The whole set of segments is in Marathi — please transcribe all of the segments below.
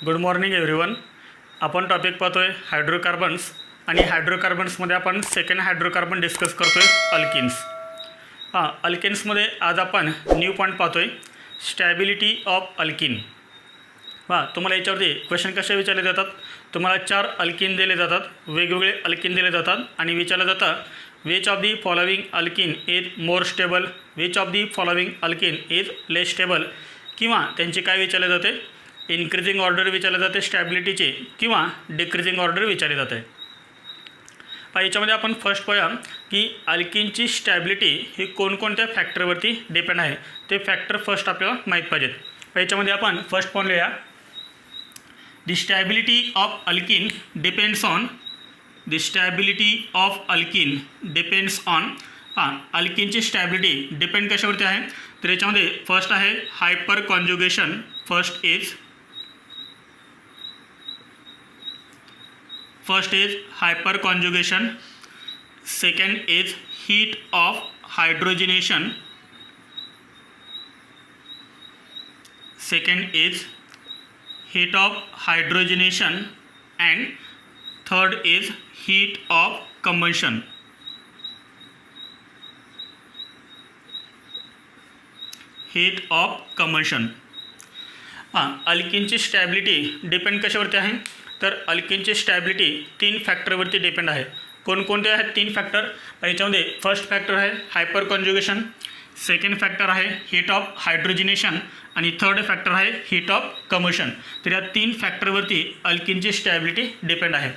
Good morning everyone. आपण टॉपिक पाहतोय हायड्रोकार्बन्स आणि हायड्रोकार्बन्समध्ये आपण सेकंड हायड्रोकार्बन डिस्कस करतोय अल्किन्स. अल्किन्समध्ये आज आपण न्यू पॉईंट पाहतोय स्टॅबिलिटी ऑफ अल्किन. तुम्हाला याच्यावरती क्वेश्चन कसे विचारले जातात. तुम्हाला 4 अल्किन दिले जातात, वेगवेगळे अल्किन दिले जातात आणि विचारलं जातं which of the following alkene is more stable, which of the following alkene is less stable, किंवा त्यांची काय विचारले जाते, इन्क्रीजिंग ऑर्डर विचारले जाते स्टॅबिलिटीचे किंवा डिक्रीजिंग ऑर्डर विचारले जाते. याच्यामध्ये आपण फर्स्ट पाहूया की अल्किनची स्टॅबिलिटी ही कोणकोणत्या फॅक्टरवरती डिपेंड आहे. ते फॅक्टर फर्स्ट आपल्याला माहीत पाहिजेत. याच्यामध्ये आपण फर्स्ट पाहूया the stability of alkene depends on अल्किनची स्टॅबिलिटी डिपेंड कशावरती आहे. तर याच्यामध्ये फर्स्ट आहे hyperconjugation. First is hyperconjugation, second is heat of hydrogenation, and third is heat of combustion. अल्किनची स्टॅबिलिटी डिपेंड कशावरती आहे. तर अल्किनची स्टॅबिलिटी 3 फॅक्टरवरती डिपेंड आहे. कोणकोणते आहेत 3 फॅक्टर. याच्यामध्ये फर्स्ट फॅक्टर आहे हायपर कॉन्जुगेशन, सेकंड फॅक्टर आहे हीट ऑफ हायड्रोजिनेशन आणि थर्ड फॅक्टर आहे हीट ऑफ कम्बशन. तर या 3 फॅक्टरवरती अल्किनची स्टॅबिलिटी डिपेंड आहे.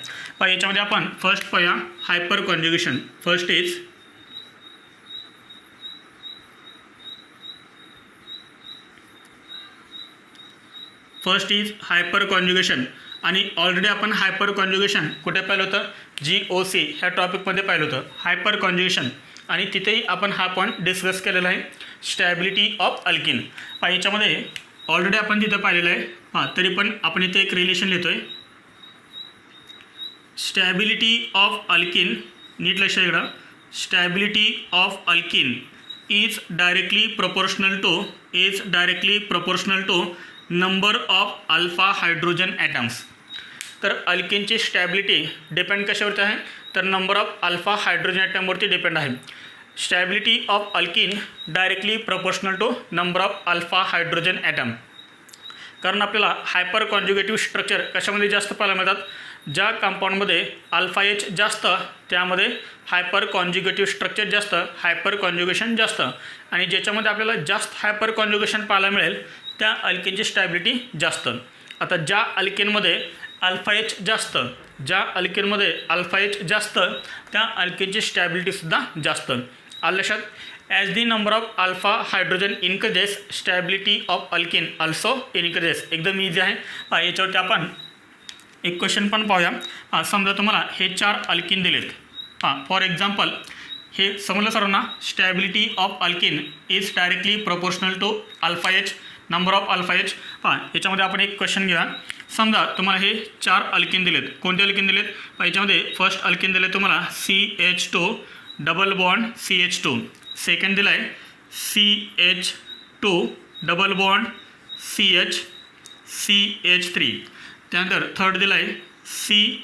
याच्यामध्ये आपण फर्स्ट पाहूया hyper conjugation. First is hyper conjugation. आणि ऑलरेडी आपण हायपर कॉन्जुगेशन कुठे पाहिलं होतं, GOC ह्या टॉपिकमध्ये पाहिलं होतं हायपर कॉन्जुगेशन, आणि तिथेही आपण हा पॉईंट डिस्कस केलेला आहे स्टॅबिलिटी ऑफ अल्किन. याच्यामध्ये ऑलरेडी आपण तिथं पाहिलेलं आहे. तरी पण आपण इथे एक रिलेशन लिहितोय. स्टॅबिलिटी ऑफ अल्किन, नीट लक्षात घ्या, stability of alkene is directly proportional to number of alpha hydrogen atoms. तर अल्किनची स्टॅबिलिटी डिपेंड कशावरती आहे, तर नंबर ऑफ अल्फा हायड्रोजन ॲटमवरती डिपेंड आहे. Stability of alkene directly proportional to number of alpha hydrogen atom. कारण आपल्याला हायपर कॉन्जुगेटिव्ह स्ट्रक्चर कशामध्ये जास्त पाहायला मिळतात, ज्या कंपाऊंडमध्ये अल्फा एच जास्त त्यामध्ये हायपर कॉन्जुगेटिव्ह स्ट्रक्चर जास्त, हायपर कॉन्जुगेशन जास्त, आणि ज्याच्यामध्ये आपल्याला जास्त हायपर कॉन्जुगेशन पाहायला मिळेल त्या अल्किनची स्टॅबिलिटी जास्त. आता ज्या अल्किनमध्ये अल्फा एच जास्त त्या अल्किनची स्टॅबिलिटीसुद्धा जास्त. लक्षात, as the number of alpha hydrogen increases stability of alkene also increases. एकदम इझी आहे. याच्यावरती आपण एक क्वेश्चन पण पाहूया. समजा तुम्हाला हे 4 अल्किन दिलेत. फॉर एक्झाम्पल हे समजलं सर्वांना, stability of alkene is directly proportional to alpha H, number of alpha H. याच्यामध्ये आपण एक क्वेश्चन घेऊया. समजा तुम्हाला हे 4 अल्किन दिलेत. कोणते अल्किन दिलेत. याच्यामध्ये फर्स्ट अल्किन दिले तुम्हाला CH2 double bond CH2, second दिला आहे CH2 डबल बॉन्ड CH3, त्यानंतर थर्ड दिला आहे C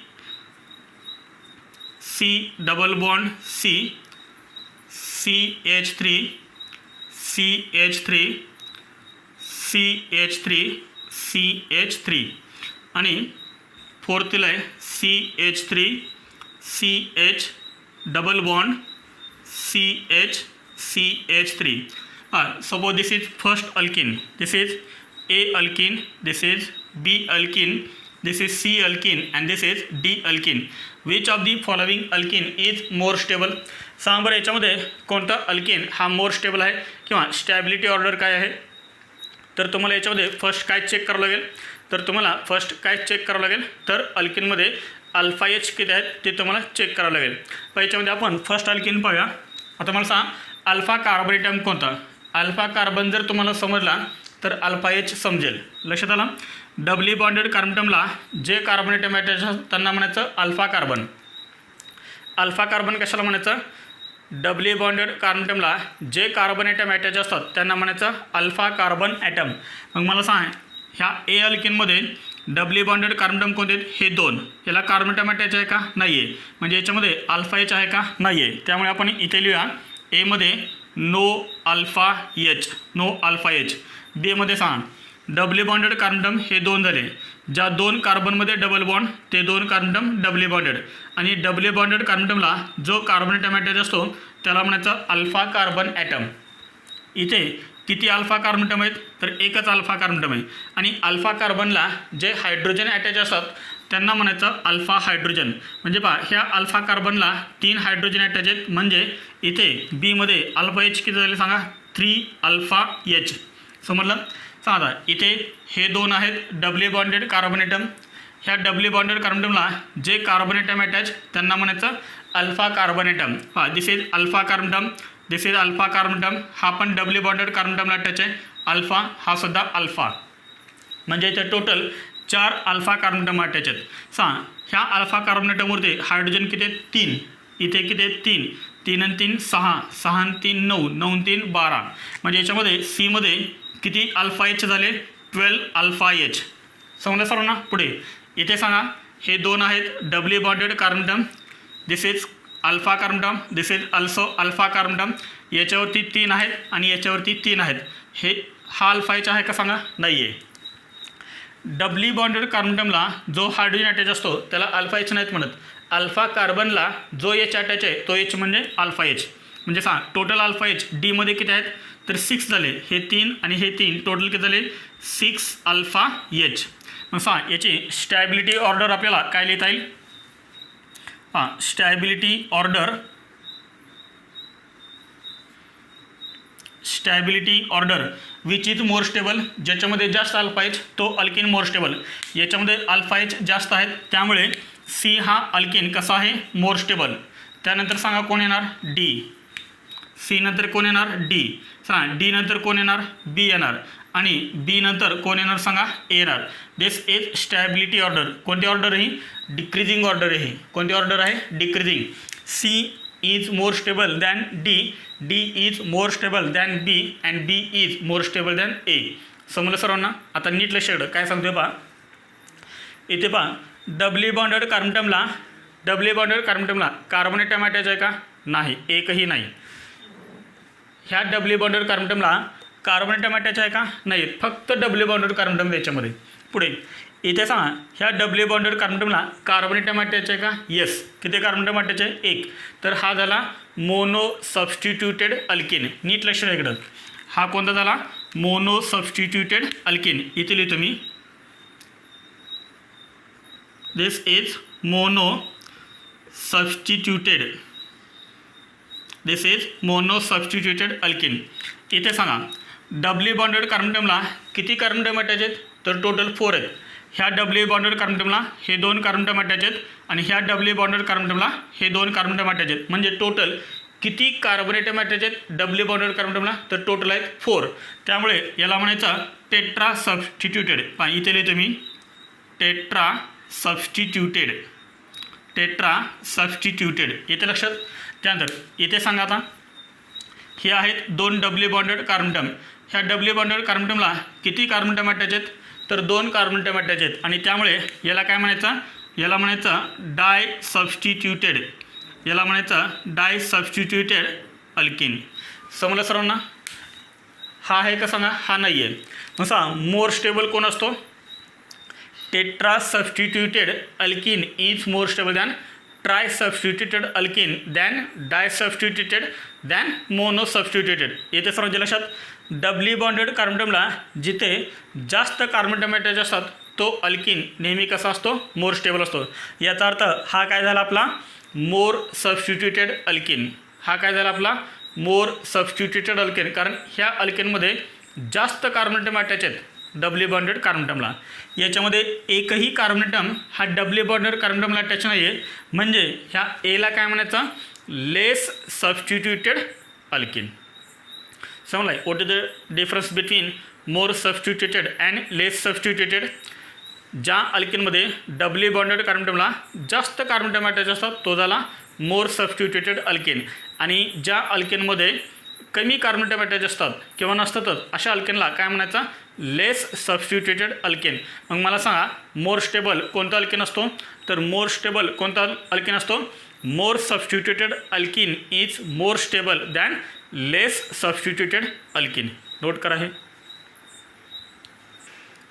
डबल बॉन्ड CH3 आणि फोर्थ दिला आहे CH3 double bond CH3. Suppose this is first alkene, this is A alkene, this is B alkene, this is C alkene and this is D alkene. Which of the following alkene is more stable. सांगा बरं याच्यामध्ये कोणता अल्किन हा मोर स्टेबल आहे किंवा स्टॅबिलिटी ऑर्डर काय आहे. तर तुम्हाला याच्यामध्ये फर्स्ट काय चेक करावं लागेल, तर अल्किनमध्ये अल्फा एच किती आहेत ते तुम्हाला चेक करावं लागेल. याच्यामध्ये आपण फर्स्ट अल्किन पाहूया. आता मला सांगा अल्फा कार्बन ॲटम कोणता. अल्फा कार्बन जर तुम्हाला समजला तर अल्फा एच समजेल. लक्षात आलं. डबली बॉन्डेड कार्बन ॲटमला जे कार्बन ॲटम आहे त्यांना म्हणायचं अल्फा कार्बन. अल्फा कार्बन कशाला म्हणायचं, डबली बॉन्डेड कार्बन ॲटमला जे कार्बन ॲटम अटॅच असतात त्यांना म्हणायचं अल्फा कार्बन ॲटम. मग मला सांग ह्या ए अल्किनमध्ये डबली बॉन्डेड कार्बन अटम कोणते आहेत? हे दोन. याला कार्बन अटम अटॅच आहे का? नाही आहे. म्हणजे याच्यामध्ये अल्फा एच आहे का? नाही आहे. त्यामुळे आपण इथे लिहूया एमध्ये no alpha H, no alpha H. बीमध्ये सांगा डबली बॉन्डेड कार्बन अटम हे दोन झाले. ज्या दोन कार्बनमध्ये डबल बॉन्ड ते दोन कार्बन अटम डबली बॉन्डेड. आणि डबली बॉन्डेड कार्बन अटमला जो कार्बन अटम अटॅच असतो त्याला म्हणायचं अल्फा कार्बन ॲटम. इथे किती अल्फा कार्बन अटम आहेत? तर एकच अल्फा कार्बन अटम आहे. आणि अल्फा कार्बनला जे हायड्रोजन अटॅच असतात त्यांना म्हणायचं अल्फा हायड्रोजन. म्हणजे पहा ह्या अल्फा कार्बनला 3 हायड्रोजन अटॅच आहेत. म्हणजे इथे बीमध्ये अल्फा एच किती झाले सांगा? 3 अल्फा एच. समजलं? सांगा इथे हे दोन आहेत डबली बॉन्डेड कार्बन अटम. ह्या डबली बॉन्डेड कार्बन अटमला जे कार्बन अटम अटॅच त्यांना म्हणायचं अल्फा कार्बन अटम. हा this is alpha carbon atom, this is alpha carbon atom. हा पण डबली बॉन्डेड कार्बन अटमला अटॅच आहे. अल्फा हा सुद्धा अल्फा. म्हणजे इथे total 4 alpha carbon atom attach आहेत. सांगा ह्या अल्फा कार्बन अटमवरती हायड्रोजन किती आहेत? 3. इथे किती आहेत? 3. 3 आणि 3 6, 6 आणि 3 9, 9 आणि 3 12. म्हणजे याच्यामध्ये सीमध्ये किती अल्फा एच झाले? 12 अल्फा एच. समजलं सर्वांना? पुढे इथे सांगा हे दोन आहेत डबली bonded carbon atom. This is alpha carbon atom, this is also alpha carbon autumn. याच्यावरती 3 आहेत आणि याच्यावरती 3 आहेत. हे हा अल्फा एच आहे का सांगा? नाही आहे. डबली बॉन्डेड कार्बन अटमला जो हायड्रोजन अटॅच असतो त्याला अल्फा एच नाहीत म्हणत. अल्फा कार्बनला जो एच अटॅच आहे तो एच म्हणजे अल्फा एच. म्हणजे सांगा टोटल अल्फा एच डीमध्ये किती आहेत? तर 6 झाले. हे 3 आणि हे 3 टोटल किती झाले? 6 अल्फा एच. मग सांगा याची स्टॅबिलिटी ऑर्डर आपल्याला काय लिहिता येईल? हां stability order, stability order which is more stable. ज्याच्यामध्ये जास्त अल्फा एच तो अल्किन मोर स्टेबल. याच्यामध्ये अल्फा एच जास्त आहेत त्यामुळे सी हा अल्किन कसा आहे? More stable. त्यानंतर सांगा कोण येणार? डी. सी नंतर कोण येणार? डी. सांगा डी नंतर कोण येणार? बी येणार. आणि बी नंतर कोण येणार सांगा? ए येणार. This is stability order. कोणती ऑर्डर ही? डिक्रीजिंग ऑर्डर आहे. कोणती ऑर्डर आहे? Decreasing. C is more stable than D, D is more stable than B and B is more stable than A. समजलं सर्वांना? आता नीट लक्षात काय सांगतोय पहा. इथे पहा डबली बॉन्डेड कार्बन अटमला, डबली बॉन्डेड कार्बन अटमला कार्बन अटम अटॅच आहे का? नाही, एकही नाही. ह्या डबली बॉन्डेड कार्बन अटमला कार्बन अटम अटॅच आहे का? नाही, फक्त डबली बॉन्डेड कार्बन अटम याच्यामध्ये. पुढे इथे सांगा ह्या डबली बॉन्डेड कार्बन अटमला कार्बन अटम अटॅच आहे का? येस. किती कार्बन अटम अटॅच आहे? 1. तर हा झाला मोनो सबस्टिट्यूटेड अल्किन. नीट लक्ष द्या इकडं. हा कोणता झाला? Mono substituted alkene. इथे लिहितो me this is mono substituted, this is mono substituted alkene. इथे सांगा डबली बॉन्डेड कार्बन अटमला किती कार्बन अटम अटॅच आहेत? तर टोटल 4 आहेत. ह्या डबली बॉन्डेड कार्बन अटमला हे 2 कार्बन अटम अटॅच आहेत आणि ह्या डबली बॉन्डेड कार्बन अटमला हे 2 कार्बन अटम अटॅच आहेत. म्हणजे टोटल किती कार्बन अटम अटॅच आहेत डबली बॉन्डेड कार्बन अटमला? तर टोटल आहेत 4. त्यामुळे याला म्हणायचं टेट्रा सबस्टिट्यूटेड. पहा इथे लिहितो मी टेट्रा सबस्टिट्यूटेड, टेट्रा सबस्टिट्यूटेड. इथे लक्षात. त्यानंतर इथे सांगा आता हे आहेत 2 डबली बॉन्डेड कार्बन अटम. ह्या डबली बॉन्डेड कार्बन अटमला किती कार्बन अटम अटॅच आहेत? तर 2 कार्बन अटम अटॅच आहेत. आणि त्यामुळे याला काय म्हणायचं? याला म्हणायचं डाय सबस्टिट्यूटेड. याला म्हणायचं डाय सबस्टिट्यूटेड अल्किन. समजलं सर्वांना? हा आहे का सांगा? हा नाही आहे. मग सांगा मोर स्टेबल कोण असतो? Tetra substituted alkene is more stable than tri substituted alkene than di substituted than mono substituted. येथे सर्व लक्षात. डबली बॉन्डेड कार्बन अटमला जिथे जास्त कार्बन अटम अटॅच असतात तो अल्किन नेहमी कसा असतो? मोर स्टेबल असतो. याचा अर्थ हा काय झाला आपला? मोर सबस्टिट्यूटेड अल्किन. हा काय झाला आपला? मोर सबस्टिट्यूटेड अल्किन. कारण ह्या अल्किनमध्ये जास्त कार्बन अटम अटॅच आहेत डबली बॉन्डेड कार्बन अटमला. याच्यामध्ये एकही कार्बन अटम हा डबली बॉन्डेड कार्बन अटमला अटॅच नाही आहे. म्हणजे ह्या एला काय म्हणायचं? लेस सबस्टिट्यूटेड अल्किन. समजलं आहे? What is the difference between more substituted and less substituted? ज्या अल्किनमध्ये डबली बॉन्डेड कार्बन अटमला जास्त कार्बन अटम अटॅच असतात तो झाला मोर सबस्टिट्यूटेड अल्किन. आणि ज्या अल्किनमध्ये कमी कार्बन अटम अटॅच असतात किंवा नसतातच अशा अल्किनला काय म्हणायचं? लेस सबस्टिट्यूटेड अल्केन. मग मला सांगा मोर स्टेबल कोणता अल्केन असतो? तर मोर स्टेबल कोणता अल्केन असतो? More substituted alkene is more stable than less substituted alkene. Note करा हे.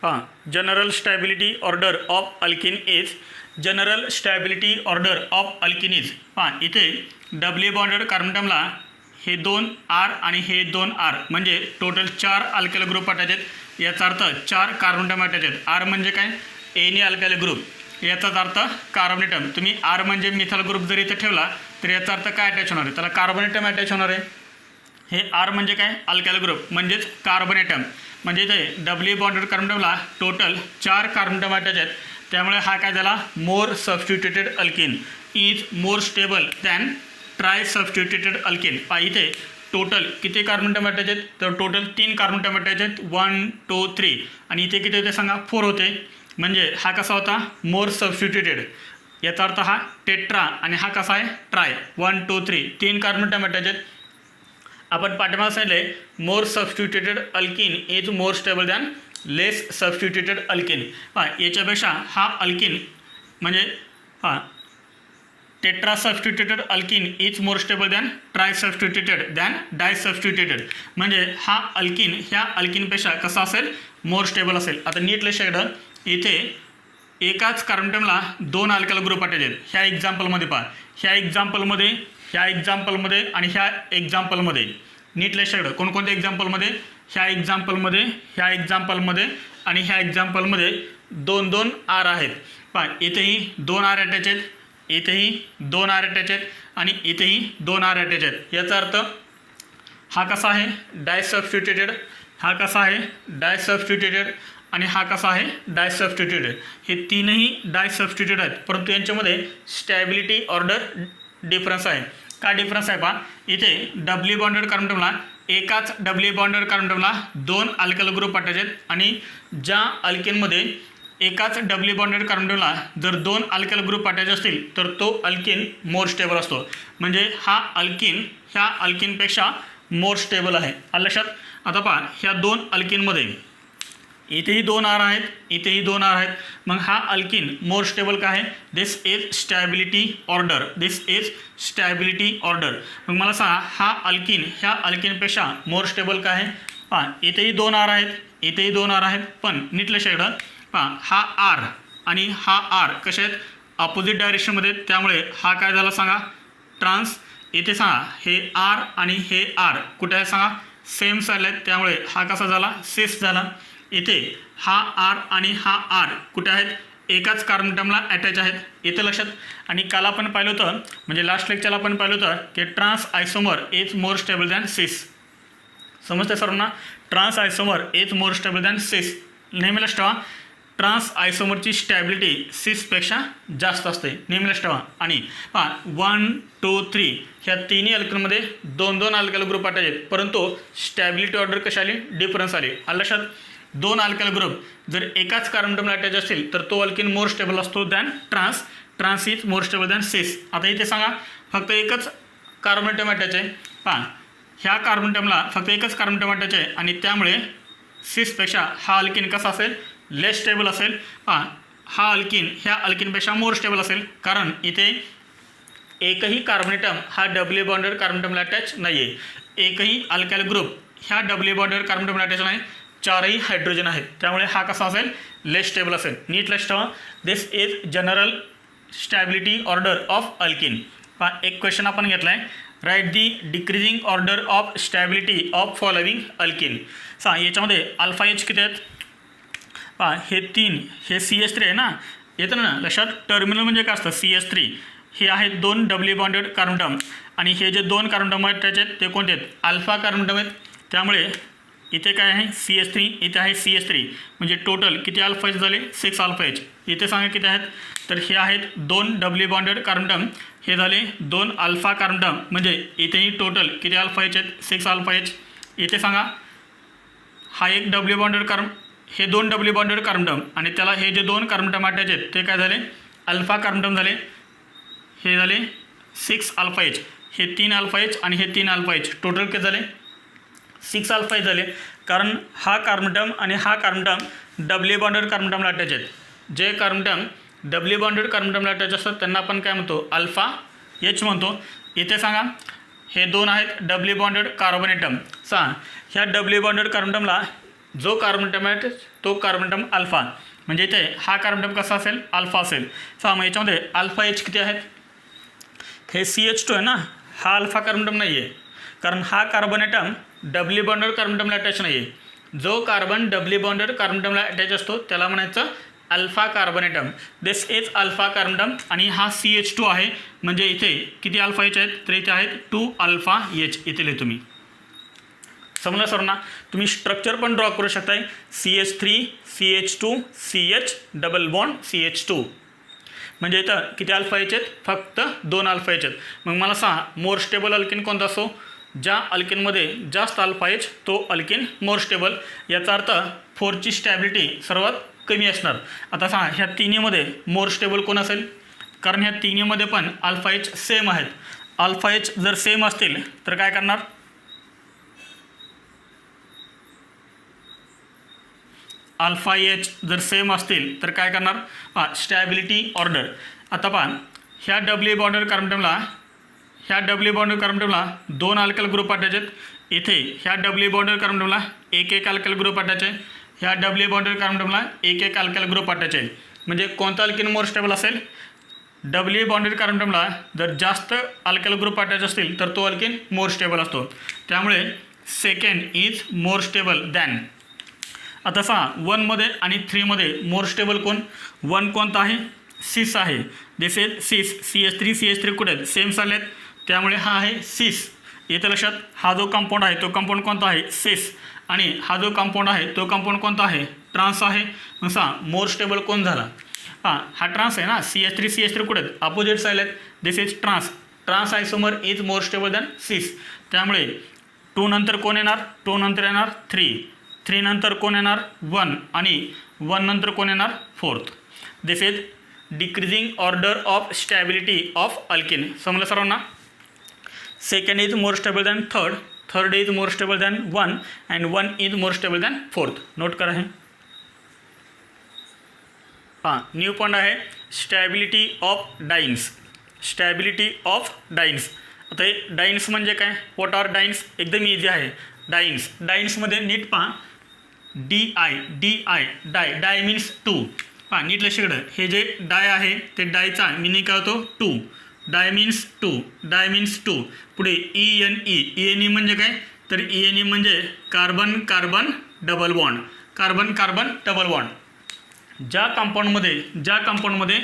हां, general stability order of alkene is, general stability order of alkene is. हां, इथे डब्ल्यू बॉन्डेड कार्बन टर्मला हे 2 R आणि हे 2 R म्हणजे टोटल 4 अल्काइल ग्रुप अटॅच आहेत. याचा अर्थ 4 कार्बन टर्म अटॅच आहेत. R म्हणजे काय? Any alkyl group. याचाच अर्थ कार्बोनेटम. तुम्ही R म्हणजे मिथाइल ग्रुप जर इथे ठेवला तर याचा अर्थ काय अटॅच होणार आहे? त्याला कार्बोनेटम अटॅच होणार आहे. हे R म्हणजे काय? अल्काइल ग्रुप म्हणजेच कार्बोनेटम. म्हणजे इथे डब्ल्यू बॉन्डेड कार्बन टर्मला टोटल 4 कार्बन टर्म अटॅच आहेत. त्यामुळे हा काय झाला? More substituted alkene is more stable than tri substituted alkene. इथे टोटल किती कार्बन टर्म अटॅच आहेत? तर टोटल 3 कार्बन टर्म अटॅच आहेत. 1 2 3 आणि इथे किती होते सांगा? 4 होते. म्हणजे हा कसा होता? मोर सबस्टिट्यूटेड. याचा अर्थ हा टेट्रा आणि हा कसा आहे? ट्राय. 1 2 3 3 कार्बन टर्म अटॅच आहेत. आपण पाठीमागे सांगितले more substituted alkene is more stable than less substituted alkene. याच्यापेक्षा हा अल्किन म्हणजे tetra substituted alkene is more stable than tri substituted than di substituted. म्हणजे हा अल्किन ह्या अल्किनपेक्षा कसा असेल? मोर स्टेबल असेल. आता नीट लक्षात इथे एकाच कार्बन टर्मला 2 अल्काइल ग्रुप अटॅच आहेत. ह्या एक्झाम्पलमध्ये पहा, ह्या एक्झाम्पलमध्ये आणि ह्या एक्झाम्पलमध्ये. नीट लक्षात कोणकोणत्या एक्झाम्पलमध्ये? ह्या एक्झाम्पलमध्ये आणि ह्या एक्झाम्पलमध्ये 2 R आहेत. पहा इथेही 2 R अटॅच आहेत, इथेही 2 R अटॅच आहेत आणि इथेही 2 R अटॅच आहेत. याचा अर्थ हा कसा आहे? डाय सबस्टिट्यूटेड. हा कसा आहे? डाय सबस्टिट्यूटेड. आणि हा कसा आहे? डाय सबस्टिट्यूटेड. हे तीनही डाय सबस्टिट्यूटेड आहेत, परंतु यांच्यामध्ये स्टॅबिलिटी ऑर्डर डिफरन्स आहे. का डिफरन्स आहे? पहा इथे डब्ल्यू बॉन्डेड कार्बन टर्मला एकाच डब्ल्यू बॉन्डेड कार्बन टर्मला 2 अल्काइल ग्रुप अटॅच आहेत. आणि ज्या अल्किनमध्ये एकाच डब्ल्यू बॉन्डेड कार्बन टर्मला जर 2 अल्काइल ग्रुप अटॅच असतील तर तो अल्किन मोर स्टेबल असतो. म्हणजे हा अल्किन ह्या अल्किनपेक्षा मोर स्टेबल आहे. लक्षात. आता पहा ह्या 2 अल्किनमध्ये इथेही 2 R आहेत, इथेही 2 R आहेत. मग हा अल्किन मोर स्टेबल का आहे? This is stability order. This is stability order. मग मला सांगा हा अल्किन ह्या अल्किनपेक्षा मोर स्टेबल का आहे? पहा इथेही 2 R आहेत, इथेही 2 R आहेत. पण नीट लक्षात पहा हा R आणि हा R कसे आहेत? अपोजिट डायरेक्शनमध्ये. त्यामुळे हा काय झाला सांगा? ट्रान्स. इथे सांगा हे R आणि हे R कुठे आहे सांगा? सेम साईडला आहेत. त्यामुळे हा कसा झाला? सिस झाला. इथे हा R आणि हा R कुठे आहेत? एकाच कार्बन टर्मला अटॅच आहेत. इथे लक्षात. आणि काल आपण पाहिलं होतं म्हणजे लास्ट लेक्चरला आपण पाहिलं होतं की trans isomer is more stable than cis. समजते सर्वांना? Trans isomer is more stable than cis. नेहमी लक्षात ठेवा ट्रान्स आयसोमरची स्टॅबिलिटी सिसपेक्षा जास्त असते. नेहमी लक्षात ठेवा. आणि पहा 1 2 3 ह्या तिन्ही अल्किनमध्ये 2 अल्काइल ग्रुप अटॅच आहेत, परंतु स्टॅबिलिटी ऑर्डर कशी आली? डिफरन्स आली. लक्षात. 2 अल्काइल ग्रुप जर एकाच कार्बन टर्मला अटॅच असतील तर तो अल्किन मोर स्टेबल असतो than trans. Trans is more stable than cis. आता इथे सांगा फक्त एकच कार्बन टर्म अटॅच आहे. पहा ह्या कार्बन टर्मला फक्त एकच कार्बन टर्म अटॅच आहे आणि त्यामुळे सिसपेक्षा हा अल्किन कसा असेल? लेस स्टेबल असेल. पहा हा अल्किन ह्या अल्किनपेक्षा मोर स्टेबल असेल, कारण इथे एकही कार्बोनेटम हा डब्ल्यू बॉन्डेड कार्बन टर्मला अटॅच नाही आहे. एकही अल्काइल ग्रुप ह्या डब्ल्यू बॉन्डेड कार्बन टर्मला अटॅच नाही. 4ही हायड्रोजन आहेत. त्यामुळे हा कसा असेल? लेस स्टेबल असेल. नीट लक्षात ठेवा. This is general stability order of alkene. पहा एक क्वेश्चन आपण घेतला आहे. Write the decreasing order of stability of following alkene. याच्यामध्ये अल्फा एच किती आहेत? पहा हे 3 हे CH3 आहे ना. येतं ना लक्षात. टर्मिनल म्हणजे काय असतं? CH3. हे आहेत 2 डब्ल्यू बॉन्डेड कार्बन टर्म आणि हे जे 2 कार्बन टर्म आहेत त्याचे ते कोणते आहेत? अल्फा कार्बन टर्म आहेत. त्यामुळे इथे काय आहे? CH3. इथे आहे CH3. म्हणजे टोटल किती अल्फा एच झाले? 6 अल्फा एच. इथे सांगा किती आहेत? तर हे आहेत 2 डब्ल्यू बॉन्डेड कार्बन टर्म. हे झाले 2 अल्फा कार्बन टर्म. म्हणजे इथेही टोटल किती अल्फा एच आहेत? 6 अल्फा एच. इथे सांगा हा एक डब्ल्यू बॉन्डेड कार्बन, हे 2 डब्ल्यू बॉन्डेड कार्बन टर्म आणि त्याला हे जे 2 कार्बन टर्म अटॅच आहेत ते काय झाले? अल्फा कार्बन टर्म झाले. हे झाले 6 अल्फा एच. हे 3 अल्फा एच आणि हे 3 अल्फा एच. टोटल किती झाले? 6 अल्फा एच झाले. कारण हा कार्बन टर्म आणि हा carbon atom doubly bonded carbon टर्मला अटॅच आहेत. जे carbon atom doubly bonded carbon टर्मला अटॅच असतात त्यांना आपण काय म्हणतो, अल्फा एच म्हणतो. इथे सांगा हे दोन आहेत डबली बॉन्डेड कार्बन ॲटम. सांगा ह्या डबली बॉन्डेड कार्बन टर्मला जो कार्बन टर्म आहे तो कार्बन टर्म अल्फा, म्हणजे इथे हा कार्बन टर्म कसा असेल, अल्फा असेल. सांगा मग याच्यामध्ये अल्फा एच किती आहेत, हे CH2 आहे ना, हा अल्फा कार्बन टर्म नाही आहे, कारण हा carbon atom doubly bonded carbon टर्मला अटॅच नाही आहे. जो कार्बन डबली बॉन्डेड कार्बन टर्मला अटॅच असतो त्याला म्हणायचं alpha carbon atom. This is alpha carbon atom. आणि हा CH2 आहे, म्हणजे इथे किती अल्फा एच आहेत, तर इथे आहेत 2 अल्फा एच. इथे लिहितो मी. समजलं सर्वांना. तुम्ही स्ट्रक्चर पण ड्रॉ करू शकताय. CH3 CH2 CH double bond CH2, म्हणजे इथं किती अल्फा एच आहेत, फक्त 2 अल्फा एच आहेत. मग मला सांगा मोर स्टेबल अल्किन कोणता असो, ज्या अल्किनमध्ये जास्त अल्फा एच तो अल्किन मोर स्टेबल. याचा अर्थ 4ची स्टॅबिलिटी सर्वात कमी असणार. आता सांगा ह्या तिन्हीमध्ये मोर स्टेबल कोण असेल, कारण ह्या तिन्हीमध्ये पण अल्फा एच सेम आहेत. अल्फा एच जर सेम असतील तर काय करणार, अल्फा एच जर सेम असतील तर काय करणार, स्टॅबिलिटी ऑर्डर. आता पहा ह्या डबली बॉन्डेड कार्बन टर्मला 2 अल्काइल ग्रुप अटॅच आहेत. इथे ह्या डबली बॉन्डेड कार्बन टर्मला एक अल्काइल ग्रुप अटॅच आहे. ह्या डबली बॉन्डेड कार्बन टर्मला एक अल्काइल ग्रुप अटॅच आहे. म्हणजे कोणता अल्किन मोर स्टेबल असेल, डबली बॉन्डेड कार्बन टर्मला जर जास्त अल्काइल ग्रुप अटॅच असतील तर तो अल्किन मोर स्टेबल असतो. त्यामुळे second is more stable than. आता पहा 1 मध्ये आणि 3 मध्ये मोर स्टेबल कोण, 1 कोणता आहे, सिस आहे. दिस इज सिस. CH3 कुठे आहेत, सेम चाललेत, त्यामुळे हा आहे सिस. येतं लक्षात. हा जो कंपाऊंड आहे तो कंपाऊंड कोणता आहे, सिस. आणि हा जो कंपाऊंड आहे तो कंपाऊंड कोणता आहे, ट्रान्स आहे. मग सांगा मोर स्टेबल कोण झाला, हा ट्रान्स आहे ना. CH3 कुठे आहेत, अपोजिट साईड आहेत. This is trans. Trans isomer is more stable than cis. त्यामुळे 2 नंतर कोण येणार, 2 नंतर येणार 3 नंतर कोण येणार 1, आणि 1 नंतर कोण येणार 4th. This is decreasing order of stability of alkene. समजलं सर्वांना. Second is more stable than third is more stable than 1 and 1 is more stable than 4th. Note करा हे. न्यू पॉइंट आहे stability of dienes. Stability of dienes. आता हे डाईन्स म्हणजे काय, व्हॉट आर डाईन्स, एकदम इझी आहे. डाईन्समध्ये नीट पहा, डाय मीन्स 2. नीट लक्षाकडं, हे जे डाय आहे ते डायचा मिनिंग काय होतो 2. डाय मीन्स 2. पुढे ENE म्हणजे काय, तर ENE म्हणजे कार्बन कार्बन डबल बॉन्ड. ज्या कंपाऊंडमध्ये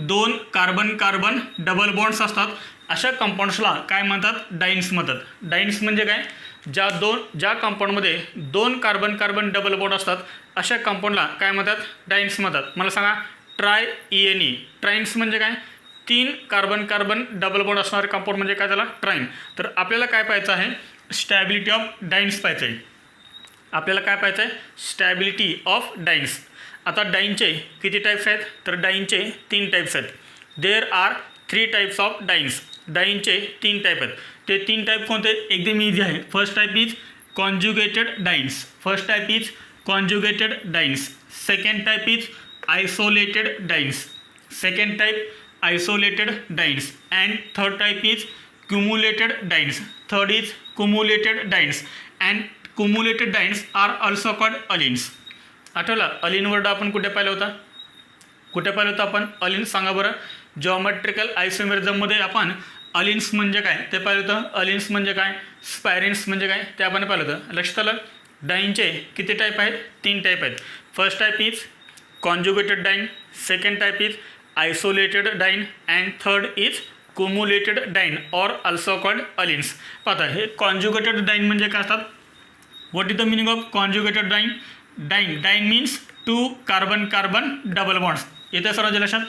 2 कार्बन कार्बन डबल बॉन्ड्स असतात अशा कंपाऊंड्सला काय म्हणतात, डाईन्स म्हणतात. डाईन्स म्हणजे काय, ज्या कंपाऊंडमध्ये 2 कार्बन कार्बन डबल बॉन्ड असतात अशा कंपाऊंडला काय म्हणतात, डाईन्स म्हणतात. मला सांगा ENE. ट्राईन्स म्हणजे काय, 3 कार्बन कार्बन डबल बॉन्ड असणारे कंपाऊंड म्हणजे काय त्याला ट्राईन. तर आपल्याला काय पाहायचं आहे, स्टॅबिलिटी ऑफ डाईन्स पाहायचं आहे. आपल्याला काय पाहायचं आहे, स्टॅबिलिटी ऑफ डाईन्स. आता डाईनचे किती टाईप्स आहेत, तर डाईनचे 3 टाईप्स आहेत. There are 3 types of dienes. डाईनचे 3 टाईप आहेत. ते 3 टाईप कोणते, एकदम इझी आहे. First type is conjugated dienes. Second type is isolated dienes. And third type is cumulated dienes. And cumulated dienes are also called allenes. आठवलं अलिन वर्ड आपण कुठे पाहिलं होतं आपण, अलिन सांगा बरं. जॉमेट्रिकल आयसोमेरिझममध्ये आपण अलिन्स म्हणजे काय ते पाहिलं होतं. अलिन्स म्हणजे काय, स्पायरिन्स म्हणजे काय ते आपण पाहिलं होतं. लक्षात आलं. डाईनचे किती टाईप आहेत, 3 टाईप आहेत. First type is conjugated diene, second type is isolated diene and third is cumulated diene or also called allenes. पाहता हे कॉन्जुगेटेड डाईन म्हणजे काय असतात, what is the meaning of conjugated diene. Diene means 2 carbon carbon double bonds. येते सर्व लक्षात.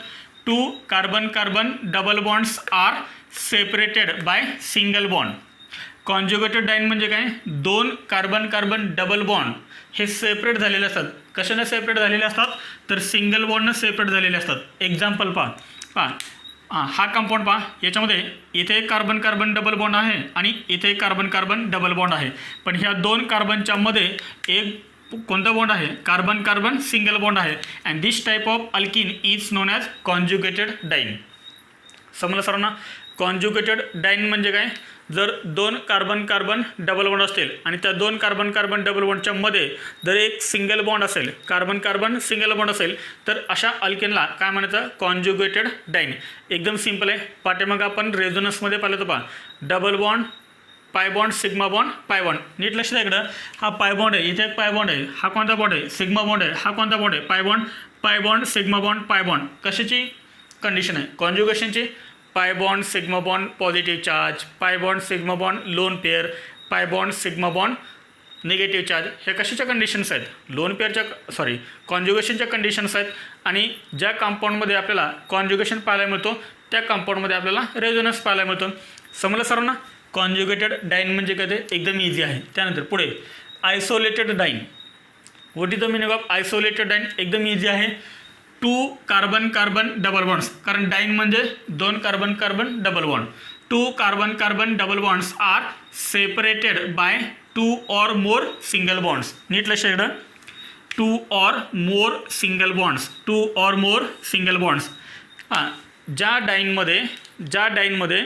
2 carbon carbon double bonds are separated by single bond. Conjugated diene म्हणजे काय, 2 कार्बन कार्बन डबल बॉन्ड हे सेपरेट झालेले असतात. कशाने सेपरेट झालेले असतात, तर सिंगल बॉन्डनं सेपरेट झालेले असतात. एक्झाम्पल पहा, हा कंपाऊंड पहा, याच्यामध्ये इथे एक कार्बन कार्बन डबल बॉन्ड आहे आणि इथे एक कार्बन कार्बन डबल बॉन्ड आहे, पण ह्या दोन कार्बनच्या मध्ये एक कोणता बॉन्ड आहे, कार्बन कार्बन सिंगल बॉन्ड आहे. And this type of alkene is non as conjugated dine. समजलं सर्वांना? कॉन्जुगेटेड डाईन म्हणजे काय, जर दोन कार्बन कार्बन डबल बॉन्ड असतील आणि त्या दोन कार्बन कार्बन डबल बॉन्डच्या मध्ये जर एक सिंगल बॉन्ड असेल, कार्बन कार्बन सिंगल बॉन्ड असेल, तर अशा अल्केनला काय म्हणायचं, कॉन्जुगेटेड डाईन. एकदम सिंपल आहे. पाठीमागं आपण रेझोनन्समध्ये पाहिलं तर पहा, double bond, pi bond, sigma bond, pi bond. नीट लक्ष द्या इकडं. हा पाय बॉन्ड आहे, इथे एक पाय बॉन्ड आहे, हा कोणता बॉन्ड आहे, सिग्मा बॉन्ड आहे, हा कोणता बॉन्ड आहे, pi bond, sigma bond, pi bond. कशाची कंडिशन आहे, कॉन्जुगेशनची. Pi bond, sigma bond, positive charge, pi bond, sigma bond, lone pair, pi bond, sigma bond, negative charge. हे कशाच्या कंडिशन्स आहेत, लोन पेअरच्या कॉन्जुगेशनच्या कंडिशन्स आहेत. आणि ज्या कंपाऊंडमध्ये आपल्याला कॉन्जुगेशन पाहायला मिळतो त्या कंपाऊंडमध्ये आपल्याला रेझोनन्स पाहायला मिळतो. समजलं सर्वांना? कॉन्जुगेटेड डाईन म्हणजे काय, ते एकदम इझी आहे. त्यानंतर पुढे isolated diene. What is the meaning of isolated diene? एकदम इझी आहे. Two carbon carbon double bonds, कारण डाईन म्हणजे दोन carbon carbon double bond. Two carbon carbon double bonds are separated by two or more single bonds. नीट लक्ष इकडं. To or more single bonds, to or more single bonds. हां, ज्या डाईनमध्ये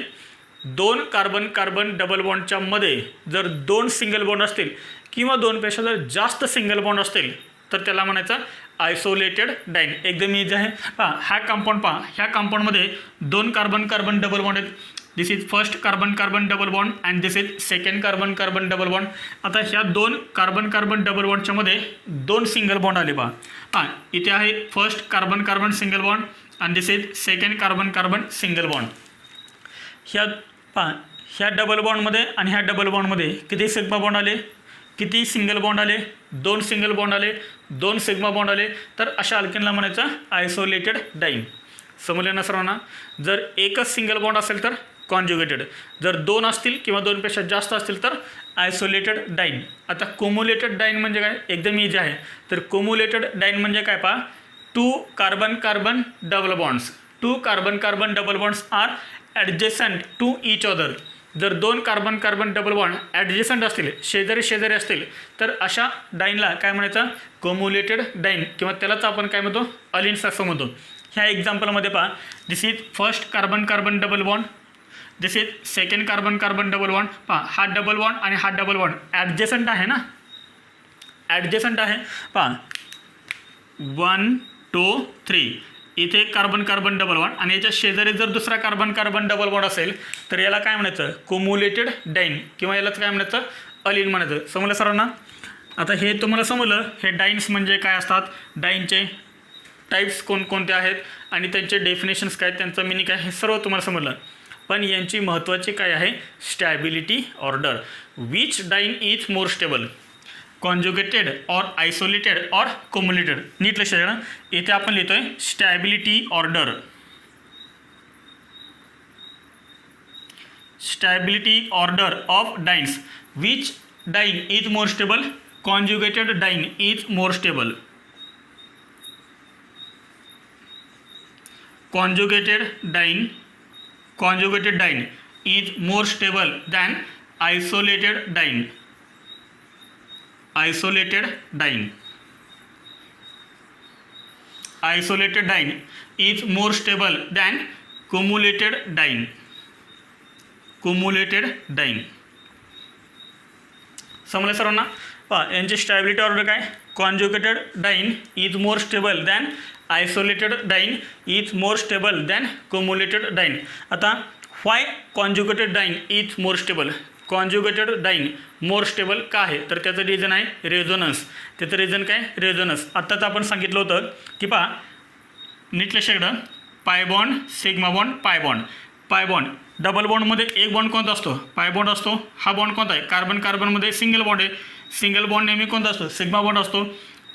दोन कार्बन कार्बन डबल बॉन्डच्या मध्ये जर दोन सिंगल बॉन्ड असतील किंवा दोनपेक्षा जर जास्त सिंगल बॉन्ड असतील तर त्याला म्हणायचं आयसोलेटेड डाईन. एकदम इझी आहे. हा कंपाऊंड पहा, ह्या कंपाऊंडमध्ये दोन कार्बन कार्बन डबल बॉन्ड आहेत. This is first carbon carbon double bond and this is second carbon carbon double bond. आता ह्या दोन कार्बन कार्बन डबल बॉन्डच्या मध्ये दोन सिंगल बॉन्ड आले पहा. इथे आहे first carbon carbon single bond and this is second carbon carbon single bond. ह्या डबल बॉन्डमध्ये आणि ह्या डबल बॉन्डमध्ये किती सिग्मा बॉन्ड आले, किती सिंगल बॉन्ड आले, दोन सिंगल बॉन्ड आले, दोन सिग्मा बॉन्ड आले. तर अशा अल्केनला म्हणायचं आयसोलेटेड डाईन. समजले ना सर्वांना? जर एकच सिंगल बॉन्ड असेल तर कॉन्जुगेटेड, जर दोन असतील किंवा दोनपेक्षा जास्त असतील तर आयसोलेटेड डाईन. आता कोम्युलेटेड डाईन म्हणजे काय, एकदम इझी आहे. तर कोम्युलेटेड डाईन म्हणजे काय पहा, two carbon carbon double bonds, two carbon carbon double bonds are adjacent to each other. जर दोन carbon carbon double bond adjacent असतील, शेजारी शेजारी असतील, तर अशा डाईनला काय म्हणायचं, कोम्युलेटेड डाईन, किंवा त्यालाच आपण काय म्हणतो, अलिन्स असं म्हणतो. ह्या एक्झाम्पलमध्ये पहा, this is first carbon carbon double bond, this is second carbon carbon double bond. पहा, हा डबल बॉन्ड आणि हा डबल बॉन्ड ॲडजेसंट आहे ना, ॲडजेसंट आहे. पहा 1 2 3, इथे कार्बन कार्बन डबल बॉन्ड आणि याच्या शेजारी जर दुसरा कार्बन कार्बन डबल बॉन्ड असेल तर याला काय म्हणायचं, कोम्युलेटेड डाईन, किंवा यालाच काय म्हणायचं, अलिन म्हणायचं. समजलं सर्वांना? आता हे तुम्हाला समजलं हे डाईन्स म्हणजे काय असतात, डाईनचे टाईप्स कोणकोणते आहेत आणि त्यांचे डेफिनेशन्स काय, त्यांचं मिनिंग काय, हे सर्व तुम्हाला समजलं. पण यांची महत्त्वाची काय आहे, stability order. Which diene is more stable, conjugated or isolated or cumulated. नीट लक्ष द्या. इथे आपण लिहितोय stability order. Stability order of dienes. Which diene is more stable, conjugated diene is more stable. Conjugated diene is more stable than isolated diene. Isolated diene is more stable than cumulated diene. समजलं सर्वांना? पहा, यांची स्टॅबिलिटी ऑर्डर काय, conjugated diene is more stable than isolated diene is more stable than cumulated diene. आता why conjugated diene is more stable, conjugated diene more stable का आहे, तर त्याचं रिझन आहे रेझोनन्स. त्याचं रिझन काय, रेझोनन्स. आत्ताच आपण सांगितलं होतं की पहा, नीट लक्ष द्या, पाय bond, sigma bond, pi bond double बॉन्डमध्ये एक बॉन्ड कोणता असतो, पाय बॉन्ड असतो. हा बॉन्ड कोणता आहे, कार्बन कार्बनमध्ये सिंगल बॉन्ड आहे. सिंगल बॉन्ड नेहमी कोणता असतो, सिग्मा बॉन्ड असतो.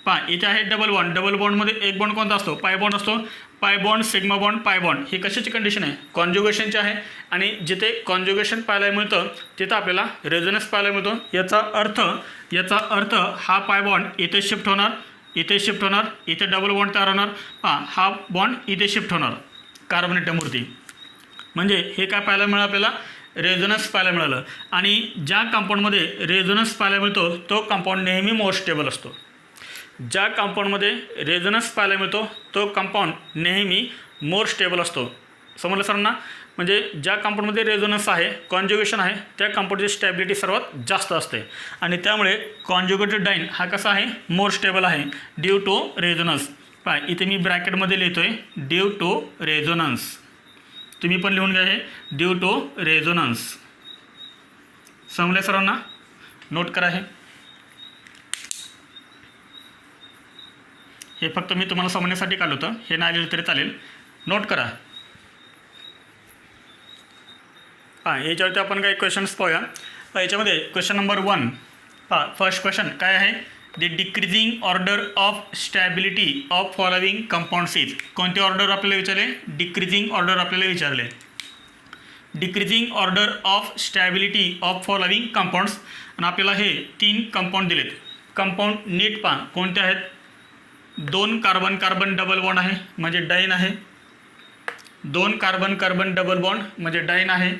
पहा, इथे आहे डबल बॉन्ड, डबल बॉन्डमध्ये एक बॉन्ड कोणता असतो, पाय बॉन्ड असतो. पाय bond, sigma bond, pi bond ही कशाची कंडिशन आहे, कॉन्जुगेशनची आहे. आणि जिथे कॉन्जुगेशन पाहायला मिळतं तिथं आपल्याला रेझोनन्स पाहायला मिळतो. याचा अर्थ हा पाय बॉन्ड इथे शिफ्ट होणार, इथे शिफ्ट होणार, इथे डबल बॉन्ड तयार होणार. पहा, हा बॉन्ड इथे शिफ्ट होणार कार्बन ॲटमवरती. म्हणजे हे काय पाहायला मिळालं आपल्याला, रेझोनन्स पाहायला मिळालं. आणि ज्या कंपाऊंडमध्ये रेझोनन्स पाहायला मिळतो तो कंपाऊंड नेहमी मोर स्टेबल असतो. ज्या कंपाऊंडमध्ये रेझोनन्स पाहायला मिळतो तो कंपाऊंड नेहमी मोर स्टेबल असतो. समजलं सरांना? म्हणजे ज्या कंपाऊंडमध्ये रेझोनन्स आहे, कॉन्ज्युगेशन आहे, त्या कंपाऊंडची स्टॅबिलिटी सर्वात जास्त असते आणि त्यामुळे कॉन्ज्युगेटेड डाईन हा कसा आहे, मोर स्टेबल आहे ड्यू टू रेझोनन्स. पाय इथे मी ब्रॅकेटमध्ये लिहितो आहे ड्यू टू रेझोनन्स. तुम्ही पण लिहून घ्या हे ड्यू टू रेझोनन्स. समजले सर्वांना? नोट करा हे फक्त मी तुम्हाला समजण्यासाठी काढलं होतं, हे नाही लिहिलं तरी चालेल. नोट करा. याच्यावरती आपण काही क्वेश्चन्स पाहूया. याच्यामध्ये क्वेश्चन नंबर 1 फर्स्ट क्वेश्चन काय आहे, the decreasing order of stability of following compounds is. कोणते ऑर्डर आपल्याला विचारले, डिक्रीजिंग ऑर्डर आपल्याला विचारले. Decreasing order of stability of following compounds. आणि आपल्याला हे 3 कंपाऊंड दिलेत. कंपाऊंड नीट पहा कोणते आहेत. 2 कार्बन कार्बन डबल बॉन्ड आहे म्हणजे डाईन आहे. 2 कार्बन कार्बन डबल बॉन्ड म्हणजे डाईन आहे.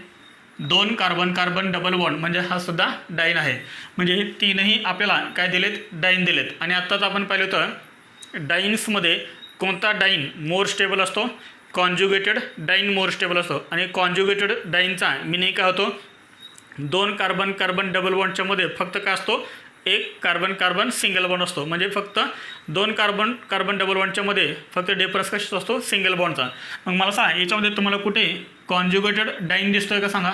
2 कार्बन कार्बन डबल बॉन्ड म्हणजे हा सुद्धा डाईन आहे. म्हणजे हे तीनही आपल्याला काय दिलेत, डाईन दिलेत. आणि आत्ताच आपण पाहिलं होतं डाईन्समध्ये कोणता डाईन मोर स्टेबल असतो, कॉन्ज्युगेटेड डाईन मोर स्टेबल असतो. आणि कॉन्ज्युगेटेड डाईनचा मिनिंग काय होतो, 2 कार्बन कार्बन डबल बॉन्डच्या मध्ये फक्त काय असतो, 1 कार्बन कार्बन सिंगल बॉन्ड असतो. म्हणजे फक्त 2 कार्बन कार्बन डबल बॉन्डच्या मध्ये फक्त डिफरन्स कशाचा असतो, सिंगल बॉन्डचा. मग मला सांगा याच्यामध्ये तुम्हाला कुठे कॉन्ज्युगेटेड डाईन दिसतोय का सांगा.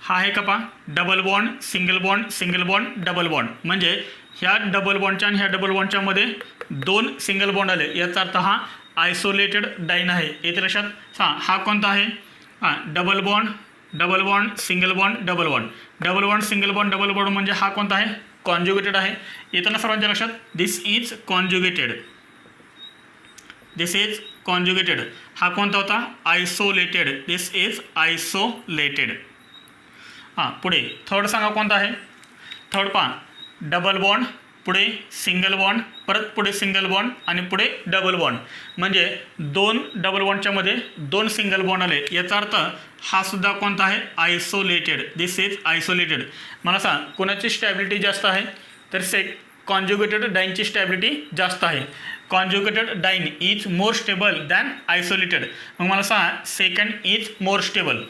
हा आहे का पहा, double bond single bond single bond double bond. म्हणजे ह्या डबल बॉन्डच्या आणि ह्या डबल बॉन्डच्या मध्ये 2 सिंगल बॉन्ड आले, याचा अर्थ हा आयसोलेटेड डाईन आहे. येथे लक्षात. हा कोणता आहे, double bond single bond double bond. Double bond single bond double bond म्हणजे हा कोणता आहे, कॉन्ज्युगेटेड आहे. येताना सर्वांच्या लक्षात, this is conjugated. This is conjugated. हा कोणता होता, आयसोलेटेड. This is isolated. पुढे थर्ड सांगा कोणता आहे. थर्ड पहा, डबल बॉन्ड, पुढे सिंगल बॉन्ड, परत पुढे सिंगल बॉन्ड आणि पुढे डबल बॉन्ड. म्हणजे 2 डबल बॉन्डच्या मध्ये 2 सिंगल बॉन्ड आले, याचा अर्थ हा सुद्धा कोणता आहे, आयसोलेटेड. This is isolated. मला सांग कोणाची स्टॅबिलिटी जास्त आहे, तर कॉन्ज्युगेटेड डाईनची स्टॅबिलिटी जास्त आहे. Conjugated diene is more stable than isolated. मग मला सांग सेकंड इज मोर स्टेबल.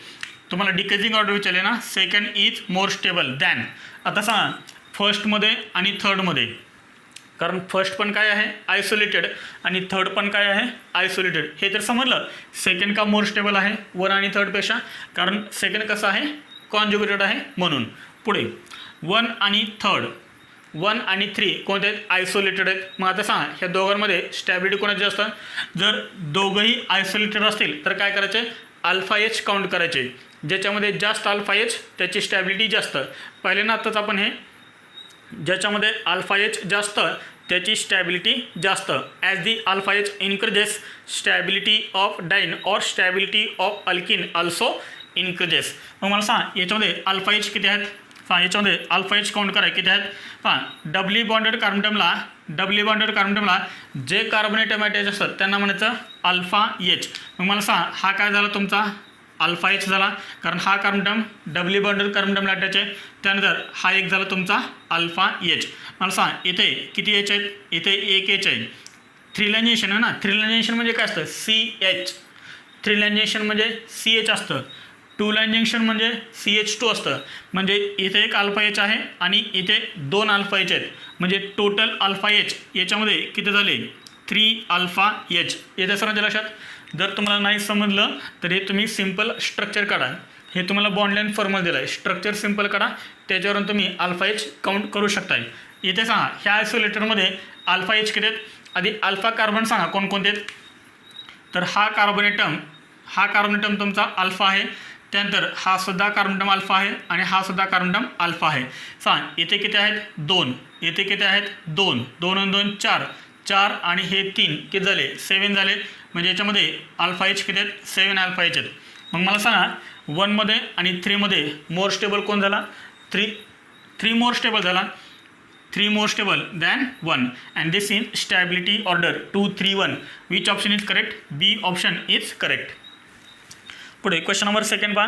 तुम्हाला डिक्रीजिंग ऑर्डर विचारले ना, second is more stable than. आता सांगा फर्स्टमध्ये आणि थर्डमध्ये, कारण फर्स्ट पण काय आहे, आयसोलेटेड, आणि थर्ड पण काय आहे, आयसोलेटेड. हे तर समजलं. सेकंड का मोर स्टेबल आहे 1 आणि थर्डपेक्षा, कारण सेकंड कसं आहे, कॉन्ज्युगेटेड आहे म्हणून. पुढे 1 आणि थर्ड, 1 आणि 3 कोणते आहेत, आयसोलेटेड आहेत. मग आता सांगा ह्या दोघांमध्ये स्टॅबिलिटी कोणाची जास्त. जर दोघंही आयसोलेटेड असतील तर काय करायचे, अल्फा एच काउंट करायचे. ज्याच्यामध्ये जास्त अल्फा एच त्याची स्टॅबिलिटी जास्त. पहिले ना आत्ताच आपण हे ज्याच्यामध्ये अल्फा एच जास्त त्याची स्टॅबिलिटी जास्त. As the alpha H increases stability of diene or stability of alkene also increases. मग मला सांग याच्यामध्ये अल्फा एच किती आहेत. याच्यामध्ये अल्फा एच काउंट करा किती आहेत. डबली बॉन्डेड कार्बनटमला जे कार्बोनेटम अटॅच असतात त्यांना म्हणायचं अल्फा एच. मग मला सांग हा काय झाला तुमचा, अल्फा एच झाला, कारण हा कार्बनटम डबली बॉन्डेड कार्बनटमला अटॅच आहे. त्यानंतर हा एक झाला तुमचा अल्फा एच. मला सांग इथे किती एच आहेत, इथे 1 एच आहे. 3 लायनेशन आहे ना, 3 लायनेशन म्हणजे काय असतं, CH. 3 लायनेशन म्हणजे CH असतं. 2 लाईन जंक्शन म्हणजे CH2 असतं. म्हणजे इथे एक अल्फा एच आहे आणि इथे 2 अल्फा एच आहेत. म्हणजे टोटल अल्फा एच याच्यामध्ये किती झाले, 3 अल्फा एच. येत्या सर्वांच्या लक्षात. जर तुम्हाला नाही समजलं तर हे तुम्ही सिम्पल स्ट्रक्चर काढा. हे तुम्हाला बॉन्ड लाईन फॉर्म्युला दिला आहे, स्ट्रक्चर सिम्पल काढा, त्याच्यावरून तुम्ही अल्फा एच काउंट करू शकताय. इथे सांगा ह्या आयसोलेटरमध्ये अल्फा एच किती आहेत. आधी अल्फा कार्बन सांगा कोणकोणते आहेत. तर हा कार्बोनेटम तुमचा अल्फा आहे. त्यानंतर हा सुद्धा कार्बोनेटम अल्फा आहे आणि हा सुद्धा कार्बोनेटम अल्फा आहे. सांग इथे किती आहेत, 2. इथे किती आहेत, 2. 2 आणि 2 4 आणि हे 3 किती झाले, 7 झाले. म्हणजे याच्यामध्ये अल्फा एच किती आहेत, 7 अल्फा एच आहेत. मग मला सांगा 1 मध्ये आणि 3 मध्ये मोर स्टेबल कोण झाला, 3 मोर स्टेबल झाला. 3 more stable than 1 and this in stability order 2 3 1. Which option is correct? B option is correct. पुढे क्वेश्चन नंबर सेकंड पहा,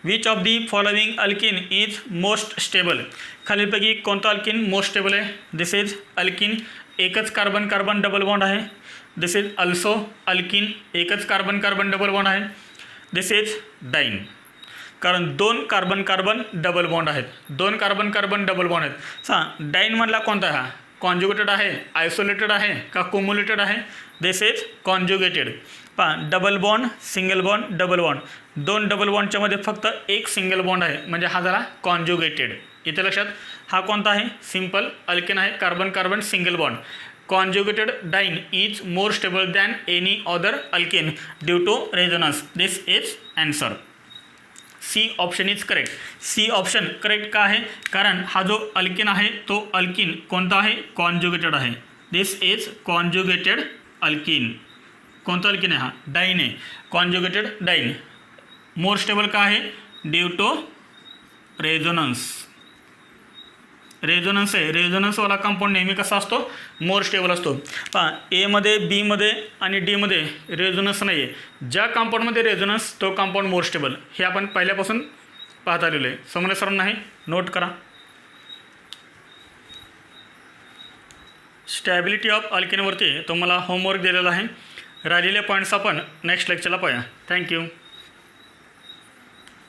which of the following alkene is most stable. खालीलपैकी कोणतं अल्किन मोस्ट स्टेबल आहे. दिस इज अल्किन, एकच कार्बन कार्बन डबल बॉन्ड आहे. दिस इज अल्सो अल्किन, एकच कार्बन कार्बन डबल बॉन्ड आहे. दिस इज डाईन, कारण 2 कार्बन कार्बन डबल बॉन्ड आहेत. 2 कार्बन कार्बन डबल बॉन्ड आहेत. डाईनमधला कोणता हा, कॉन्जुगेटेड आहे, आयसोलेटेड आहे का कुम्युलेटेड आहे. This is conjugated. पहा, double bond single bond double bond, 2 double बॉन्डच्या मध्ये फक्त एक सिंगल बॉन्ड आहे, म्हणजे हा झाला कॉन्जुगेटेड. इथे लक्षात, हा कोणता आहे, सिंपल अल्केन आहे, carbon carbon single bond. Conjugated diene is more stable than any other alkane due to resonance. This is answer. C option is correct. C option correct का आहे, कारण हा जो अल्किन आहे तो अल्किन कोणता आहे, कॉन्जुगेटेड आहे. This is conjugated alkene. कोणता अल्किन आहे, हा डाईन आहे, कॉन्जुगेटेड डाईन. मोर स्टेबल का आहे, ड्यू टू रेझोनन्स. रेझोनन्स आहे, रेझोनन्सवाला कंपाऊंड नेहमी कसा असतो, मोर स्टेबल असतो. पहा, एमध्ये बीमध्ये आणि डीमध्ये रेझोनन्स नाही आहे. ज्या कंपाऊंडमध्ये रेझोनन्स तो कंपाऊंड मोर स्टेबल, हे आपण पहिल्यापासून पाहत आलेलो आहे. समजलं सर्वांना, आहे नोट करा. स्टॅबिलिटी ऑफ अल्केनवरती तुम्हाला होमवर्क दिलेला आहे. राहिलेले पॉईंट्स आपण नेक्स्ट लेक्चरला पाहूया. थँक्यू.